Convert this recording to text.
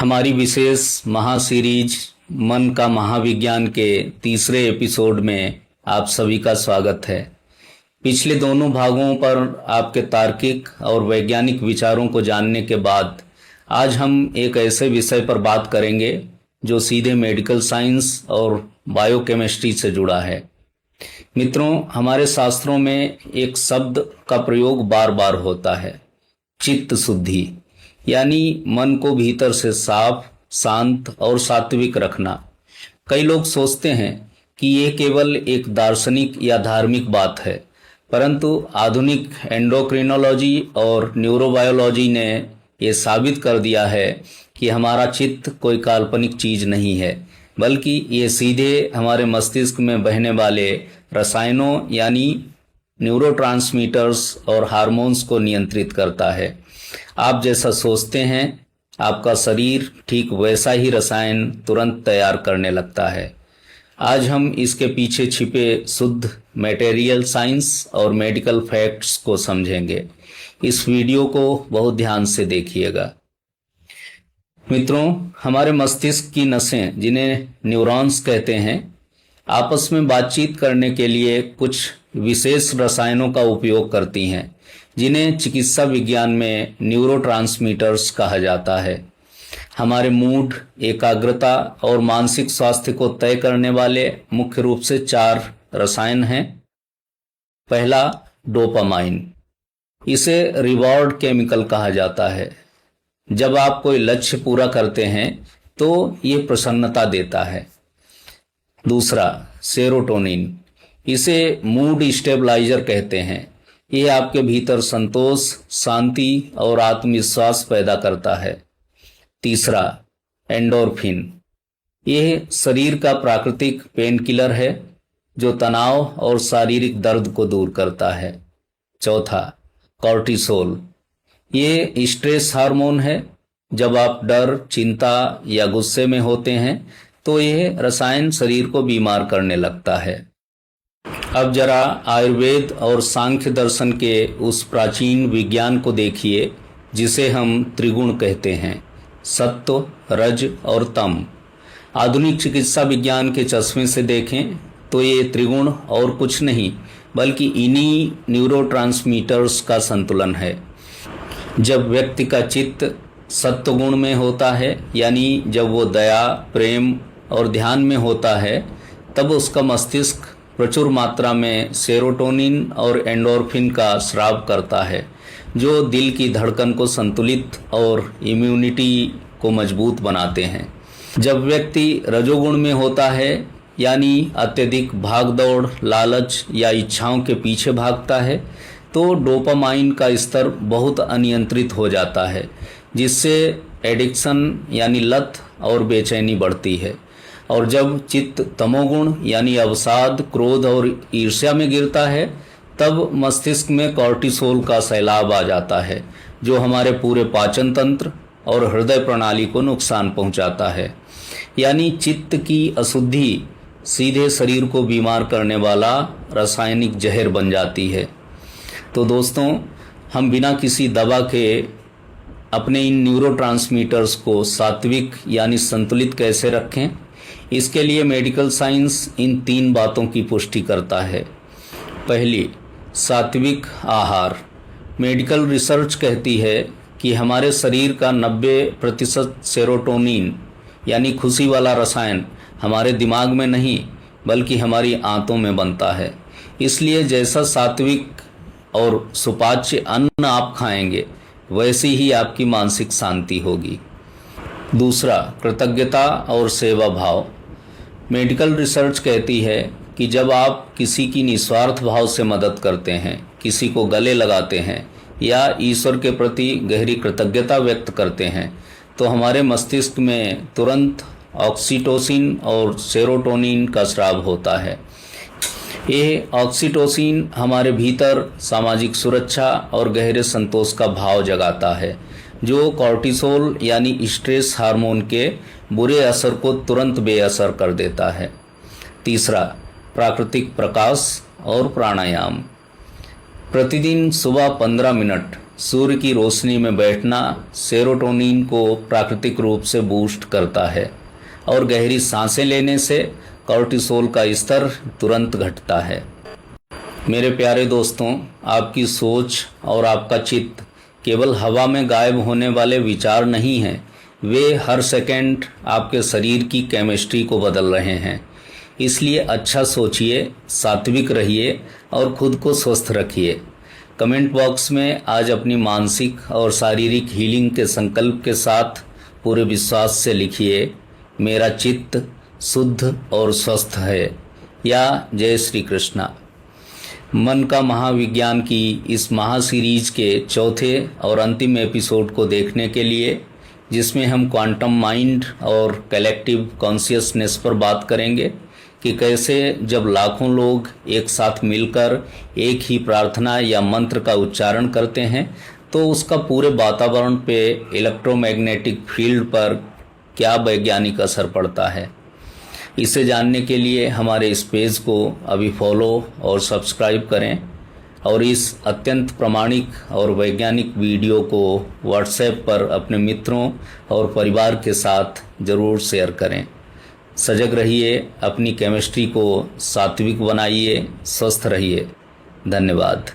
हमारी विशेष महासीरीज मन का महाविज्ञान के तीसरे एपिसोड में आप सभी का स्वागत है। पिछले दोनों भागों पर आपके तार्किक और वैज्ञानिक विचारों को जानने के बाद आज हम एक ऐसे विषय पर बात करेंगे जो सीधे मेडिकल साइंस और बायोकेमिस्ट्री से जुड़ा है। मित्रों, हमारे शास्त्रों में एक शब्द का प्रयोग बार बार होता है, चित्त शुद्धि, यानी मन को भीतर से साफ, शांत और सात्विक रखना। कई लोग सोचते हैं कि ये केवल एक दार्शनिक या धार्मिक बात है, परंतु आधुनिक एंडोक्रिनोलॉजी और न्यूरोबायोलॉजी ने ये साबित कर दिया है कि हमारा चित्त कोई काल्पनिक चीज नहीं है, बल्कि ये सीधे हमारे मस्तिष्क में बहने वाले रसायनों यानी न्यूरोट्रांसमीटर्स और हार्मोन्स को नियंत्रित करता है। आप जैसा सोचते हैं, आपका शरीर ठीक वैसा ही रसायन तुरंत तैयार करने लगता है। आज हम इसके पीछे छिपे शुद्ध मटेरियल साइंस और मेडिकल फैक्ट्स को समझेंगे। इस वीडियो को बहुत ध्यान से देखिएगा। मित्रों, हमारे मस्तिष्क की नसें, जिन्हें न्यूरॉन्स कहते हैं, आपस में बातचीत करने के लिए कुछ विशेष रसायनों का उपयोग करती हैं, जिन्हें चिकित्सा विज्ञान में न्यूरोट्रांसमीटर्स कहा जाता है। हमारे मूड, एकाग्रता और मानसिक स्वास्थ्य को तय करने वाले मुख्य रूप से 4 रसायन हैं। पहला, डोपामाइन। इसे रिवॉर्ड केमिकल कहा जाता है। जब आप कोई लक्ष्य पूरा करते हैं तो ये प्रसन्नता देता है। दूसरा, सेरोटोनिन। इसे मूड स्टेबलाइजर कहते हैं। ये आपके भीतर संतोष, शांति और आत्मविश्वास पैदा करता है। तीसरा, एंडोर्फिन। यह शरीर का प्राकृतिक पेन किलर है जो तनाव और शारीरिक दर्द को दूर करता है। चौथा, कॉर्टिसोल। ये स्ट्रेस हार्मोन है। जब आप डर, चिंता या गुस्से में होते हैं तो यह रसायन शरीर को बीमार करने लगता है। अब जरा आयुर्वेद और सांख्य दर्शन के उस प्राचीन विज्ञान को देखिए जिसे हम त्रिगुण कहते हैं, सत्व, रज और तम। आधुनिक चिकित्सा विज्ञान के चश्मे से देखें तो ये त्रिगुण और कुछ नहीं बल्कि इन्हीं न्यूरोट्रांसमीटर्स का संतुलन है। जब व्यक्ति का चित्त सत्व गुण में होता है, यानी जब वो दया, प्रेम और ध्यान में होता है, तब उसका मस्तिष्क प्रचुर मात्रा में सेरोटोनिन और एंडोर्फिन का स्राव करता है, जो दिल की धड़कन को संतुलित और इम्यूनिटी को मजबूत बनाते हैं। जब व्यक्ति रजोगुण में होता है, यानी अत्यधिक भागदौड़, लालच या इच्छाओं के पीछे भागता है, तो डोपामाइन का स्तर बहुत अनियंत्रित हो जाता है, जिससे एडिक्शन यानी लत और बेचैनी बढ़ती है। और जब चित्त तमोगुण यानी अवसाद, क्रोध और ईर्ष्या में गिरता है, तब मस्तिष्क में कॉर्टिसोल का सैलाब आ जाता है, जो हमारे पूरे पाचन तंत्र और हृदय प्रणाली को नुकसान पहुंचाता है। यानी चित्त की अशुद्धि सीधे शरीर को बीमार करने वाला रासायनिक जहर बन जाती है। तो दोस्तों, हम बिना किसी दवा के अपने इन न्यूरोट्रांसमीटर्स को सात्विक यानी संतुलित कैसे रखें, इसके लिए मेडिकल साइंस इन 3 बातों की पुष्टि करता है। पहली, सात्विक आहार। मेडिकल रिसर्च कहती है कि हमारे शरीर का 90% सेरोटोनिन यानी खुशी वाला रसायन हमारे दिमाग में नहीं बल्कि हमारी आंतों में बनता है। इसलिए जैसा सात्विक और सुपाच्य अन्न आप खाएंगे, वैसी ही आपकी मानसिक शांति होगी। दूसरा, कृतज्ञता और सेवा भाव। मेडिकल रिसर्च कहती है कि जब आप किसी की निस्वार्थ भाव से मदद करते हैं, किसी को गले लगाते हैं या ईश्वर के प्रति गहरी कृतज्ञता व्यक्त करते हैं, तो हमारे मस्तिष्क में तुरंत ऑक्सीटोसिन और सेरोटोनिन का स्राव होता है। ये ऑक्सीटोसिन हमारे भीतर सामाजिक सुरक्षा और गहरे संतोष का भाव जगाता है, जो कॉर्टिसोल यानी स्ट्रेस हार्मोन के बुरे असर को तुरंत बेअसर कर देता है। तीसरा, प्राकृतिक प्रकाश और प्राणायाम। प्रतिदिन सुबह 15 मिनट सूर्य की रोशनी में बैठना सेरोटोनिन को प्राकृतिक रूप से बूस्ट करता है और गहरी सांसें लेने से कॉर्टिसोल का स्तर तुरंत घटता है। मेरे प्यारे दोस्तों, आपकी सोच और आपका चित्त केवल हवा में गायब होने वाले विचार नहीं हैं, वे हर सेकंड आपके शरीर की केमिस्ट्री को बदल रहे हैं। इसलिए अच्छा सोचिए, सात्विक रहिए और खुद को स्वस्थ रखिए। कमेंट बॉक्स में आज अपनी मानसिक और शारीरिक हीलिंग के संकल्प के साथ पूरे विश्वास से लिखिए, मेरा चित्त शुद्ध और स्वस्थ है, या जय श्री कृष्णा। मन का महाविज्ञान की इस महासीरीज के चौथे और अंतिम एपिसोड को देखने के लिए, जिसमें हम क्वांटम माइंड और कलेक्टिव कॉन्शियसनेस पर बात करेंगे कि कैसे जब लाखों लोग एक साथ मिलकर एक ही प्रार्थना या मंत्र का उच्चारण करते हैं तो उसका पूरे वातावरण पे इलेक्ट्रोमैग्नेटिक फील्ड पर क्या वैज्ञानिक असर पड़ता है। इसे जानने के लिए हमारे इस पेज को अभी फॉलो और सब्सक्राइब करें और इस अत्यंत प्रामाणिक और वैज्ञानिक वीडियो को व्हाट्सएप पर अपने मित्रों और परिवार के साथ ज़रूर शेयर करें। सजग रहिए, अपनी केमिस्ट्री को सात्विक बनाइए, स्वस्थ रहिए। धन्यवाद।